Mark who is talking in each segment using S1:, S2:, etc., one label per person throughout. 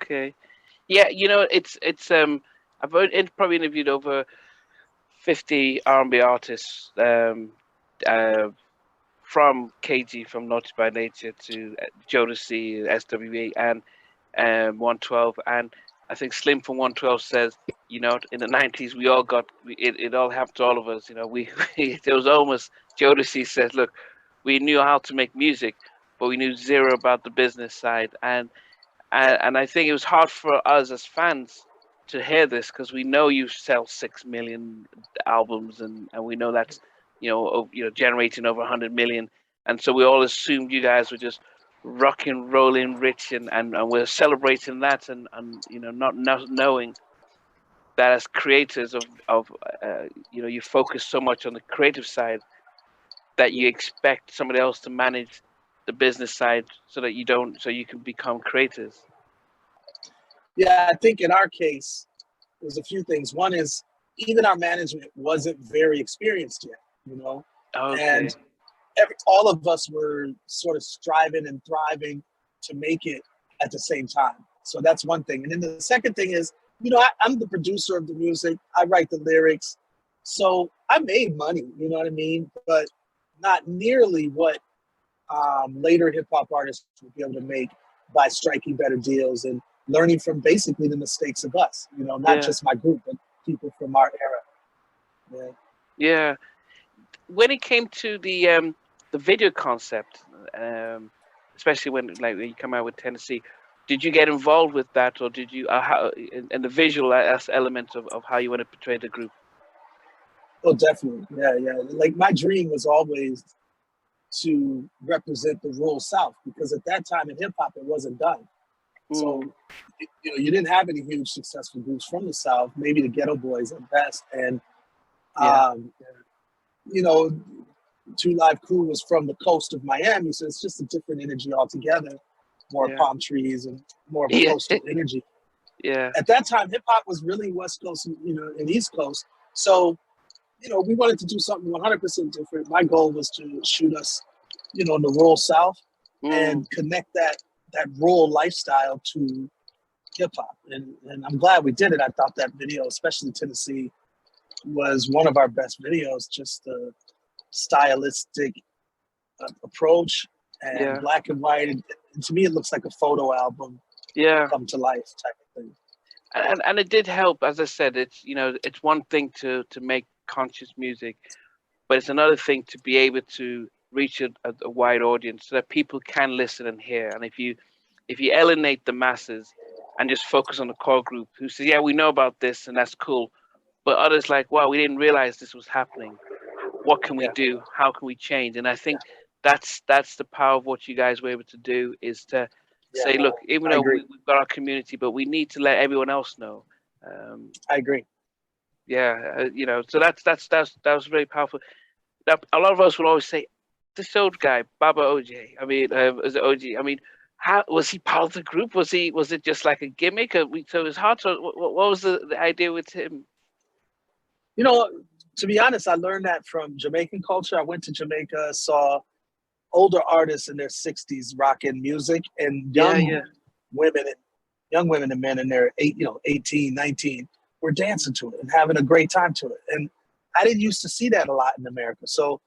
S1: Okay. Yeah, probably interviewed over 50 R&B artists, uh, from KG, from Naughty by Nature, to Jodeci, SWA, and 112. And I think Slim from 112 says, in the 90s, we all got it all happened to all of us. There was almost, Jodeci says, look, we knew how to make music, but we knew zero about the business side. And I think it was hard for us as fans to hear this, because we know you sell 6 million albums, and we know that's generating over 100 million, and so we all assumed you guys were just rock and rolling rich, and we're celebrating that, and not knowing that as creators you focus so much on the creative side that you expect somebody else to manage the business side, so that you can become creators.
S2: Yeah, I think in our case, there's a few things. One is, even our management wasn't very experienced yet,
S1: Okay.
S2: and all of us were sort of striving and thriving to make it at the same time. So that's one thing. And then the second thing is, I'm the producer of the music. I write the lyrics. So I made money, you know what I mean? But not nearly what later hip hop artists would be able to make by striking better deals and learning from basically the mistakes of us, not just my group, but people from our era.
S1: Yeah. When it came to the video concept, especially when you come out with Tennessee, did you get involved with that, or did you how in the visual element of how you want to portray the group?
S2: Oh, definitely. Yeah. Like, my dream was always to represent the rural South, because at that time in hip hop, it wasn't done. So, you didn't have any huge successful groups from the South, maybe the Ghetto Boys at best. And, Two Live Crew was from the coast of Miami, so it's just a different energy altogether. More palm trees and more of a coastal energy.
S1: Yeah.
S2: At that time, hip hop was really West Coast, and East Coast. So, we wanted to do something 100% different. My goal was to shoot us, in the rural South, and connect that rural lifestyle to hip hop. And I'm glad we did it. I thought that video, especially Tennessee, was one of our best videos. Just the stylistic approach, and black and white. And to me, it looks like a photo album come to life type of thing.
S1: And it did help. As I said, it's one thing to make conscious music, but it's another thing to be able to reach a wide audience, so that people can listen and hear. And if you alienate the masses and just focus on the core group who says, yeah, we know about this and that's cool, but others like, wow, we didn't realize this was happening. What can we do? How can we change? And I think that's the power of what you guys were able to do, is to say, look, even though we've got our community, but we need to let everyone else know.
S2: I agree.
S1: Yeah, so that was very powerful. Now, a lot of us will always say, this old guy, Baba OJ. I mean, is it OG? I mean, how was he part of the group? Was it just like a gimmick? So it's hard to. What was the idea with him?
S2: To be honest, I learned that from Jamaican culture. I went to Jamaica, saw older artists in their 60s rocking music, and young women and men in their 18, 19 were dancing to it and having a great time to it. And I didn't used to see that a lot in America. So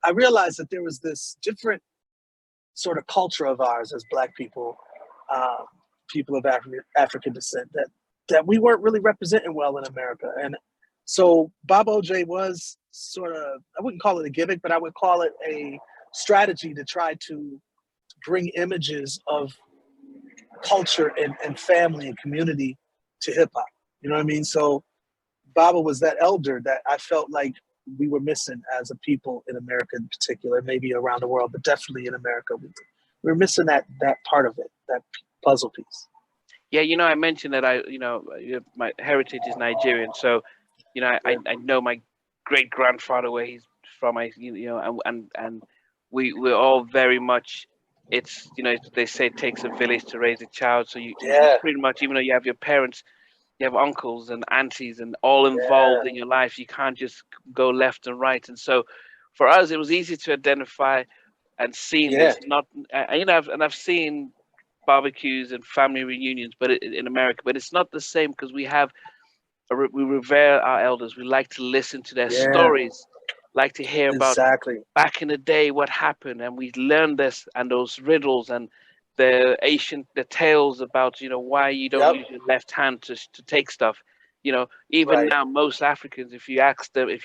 S2: I realized that there was this different sort of culture of ours as Black people, people of African descent, that we weren't really representing well in America. And so Bob OJ was sort of, I wouldn't call it a gimmick, but I would call it a strategy to try to bring images of culture and family and community to hip hop. You know what I mean? So Baba was that elder that I felt like we were missing as a people in America in particular, maybe around the world, but definitely in America. We were missing that part of it, that puzzle piece.
S1: Yeah, I mentioned that my heritage is Nigerian, so I know my great grandfather, where he's from. And we're all very much. It's they say it takes a village to raise a child. So you pretty much, even though you have your parents, you have uncles and aunties and all involved in your life. You can't just go left and right. And so for us, it was easy to identify and seeing this. Not I've seen barbecues and family reunions, but in America, but it's not the same because we revere our elders. We like to listen to their stories, like to hear about back in the day what happened, and we learn this and those riddles and the tales about why you don't use your left hand to take stuff. Even now, most Africans, if you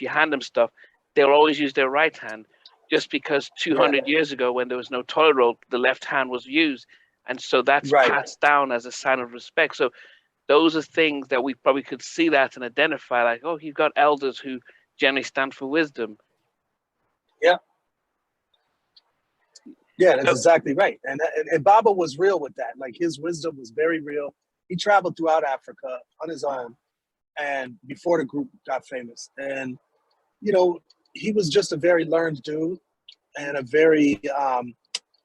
S1: hand them stuff, they'll always use their right hand, just because 200 years ago, when there was no toilet roll, the left hand was used, and so that's passed down as a sign of respect. So those are things that we probably could see that and identify, like, oh, you've got elders who generally stand for wisdom.
S2: Yeah, that's exactly right. And Baba was real with that. Like, his wisdom was very real. He traveled throughout Africa on his own, and before the group got famous. And, he was just a very learned dude, and a very,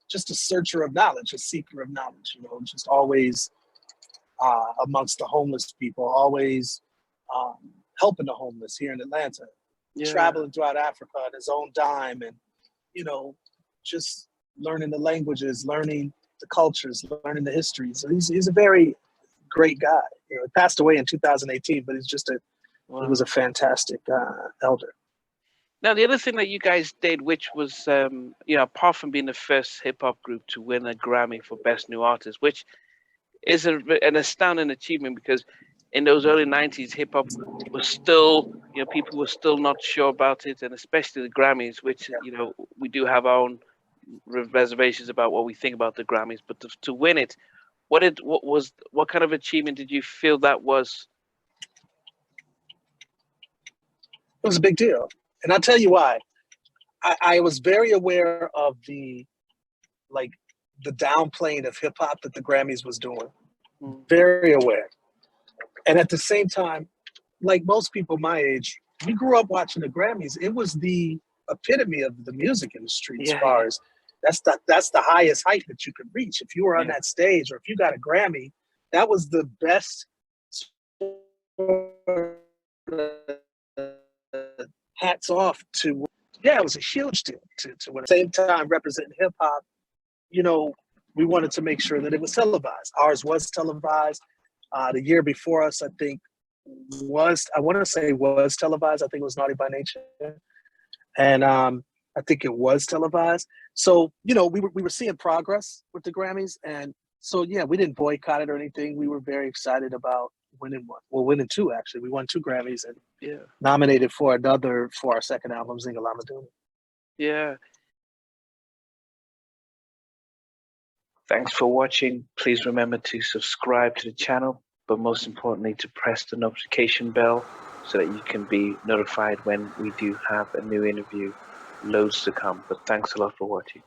S2: just a searcher of knowledge, a seeker of knowledge, just always amongst the homeless people, always helping the homeless here in Atlanta, traveling throughout Africa on his own dime, and, just learning the languages, learning the cultures, learning the history. So he's a very great guy. He passed away in 2018, but he's just he was a fantastic elder.
S1: Now, the other thing that you guys did, which was, apart from being the first hip hop group to win a Grammy for Best New Artist, which is an astounding achievement, because in those early 90s, hip hop was still, people were still not sure about it, and especially the Grammys, which, we do have our own reservations about what we think about the Grammys, but to win it, what kind of achievement did you feel that was?
S2: It was a big deal, and I'll tell you why. I was very aware of the downplaying of hip hop that the Grammys was doing. Very aware, and at the same time, like most people my age, we grew up watching the Grammys. It was the epitome of the music industry, as far as that's the highest height that you could reach. If you were on that stage, or if you got a Grammy, that was the best. Hats off to, it was a huge deal to win. At the same time, representing hip hop, we wanted to make sure that it was televised. Ours was televised. The year before us, I think, was televised. I think it was Naughty by Nature. And I think it was televised. So, we were seeing progress with the Grammys. And so, we didn't boycott it or anything. We were very excited about winning one. Well, winning two, actually. We won 2 Grammys and nominated for another for our second album, Zingalamaduna.
S1: Yeah. Thanks for watching. Please remember to subscribe to the channel, but most importantly, to press the notification bell so that you can be notified when we do have a new interview. Loads to come, but thanks a lot for watching.